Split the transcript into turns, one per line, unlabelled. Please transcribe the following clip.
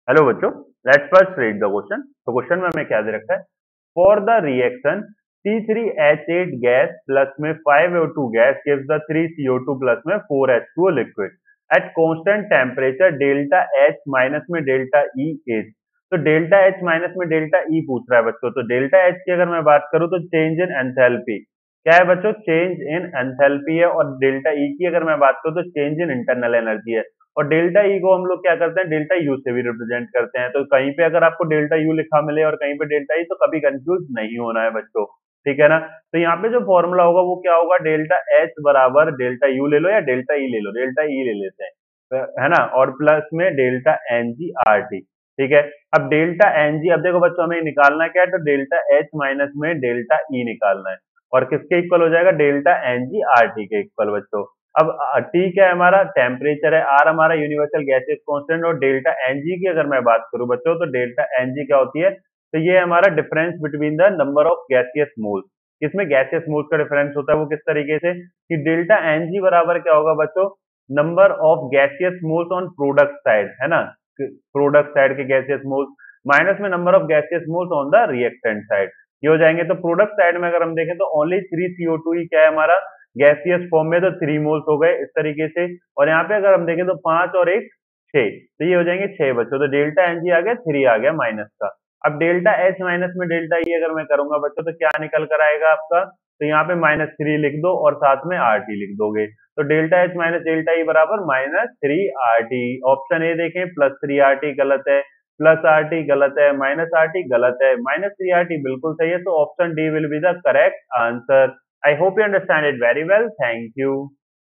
Hello बच्चों, let's first read the question. तो question में हमें क्या दे रखा है? For the reaction C3H8 gas plus में 5O2 gas gives the 3CO2 plus में 4H2O liquid at constant temperature delta H minus में डेल्टा E इज। तो डेल्टा H माइनस में डेल्टा E पूछ रहा है बच्चों। तो डेल्टा H की अगर मैं बात करूं तो चेंज इन एंथैल्पी क्या है बच्चों? चेंज इन एंथैल्पी है। और डेल्टा E की अगर मैं बात करूं तो चेंज इन इंटरनल एनर्जी है। और डेल्टा ई को हम लोग क्या करते हैं? डेल्टा यू से भी रिप्रेजेंट करते हैं। तो कहीं पे अगर आपको डेल्टा यू लिखा मिले और कहीं पे डेल्टा ई, तो कभी कंफ्यूज नहीं होना है बच्चों, ठीक है ना। तो यहाँ पे जो फॉर्मूला होगा वो क्या होगा? डेल्टा एच बराबर डेल्टा यू ले लो या डेल्टा ई ले लो, डेल्टा ई ले लेते हैं, है ना। और प्लस में delta N G R T, ठीक है। अब डेल्टा एन जी, अब देखो बच्चों हमें निकालना क्या है? तो डेल्टा एच माइनस में डेल्टा ई निकालना है। और किसके इक्वल हो जाएगा? Delta N G R T के इक्वल बच्चों। अब टी क्या है? हमारा टेम्परेचर है, आर हमारा यूनिवर्सल गैसियस कांस्टेंट, और डेल्टा एन जी की अगर मैं बात करूं बच्चों तो डेल्टा एन जी क्या होती है? तो ये हमारा difference between the number of gaseous moles. इसमें गैसियस मोल्स का डिफरेंस होता है वो किस तरीके से कि डेल्टा एन जी बराबर क्या होगा बच्चों? Number of gaseous moles on product side, है ना, प्रोडक्ट साइड के गैसियस मोल्स माइनस में number of gaseous moles on the reactant side, ये हो जाएंगे। तो प्रोडक्ट साइड में अगर हम देखें तो ओनली 3CO2 ही क्या है हमारा? गैसियस फॉर्म में, तो 3 मोल्स हो गए इस तरीके से। और यहाँ पे अगर हम देखें तो 5 और 1 6, तो ये हो जाएंगे 6 बच्चों। तो डेल्टा एन जी आ गया, 3 आ गया माइनस का। अब डेल्टा एच माइनस में डेल्टा ई अगर मैं करूंगा बच्चों तो क्या निकल कर आएगा आपका? तो यहाँ पे -3 लिख दो और साथ में आर टी लिख दोगे। तो delta H minus delta E बराबर -3 RT। ऑप्शन ए देखें, +3 RT गलत है, +RT गलत है, -RT गलत है, -3 RT बिल्कुल सही है। तो option D will be the correct answer. I hope you understand it very well. Thank you.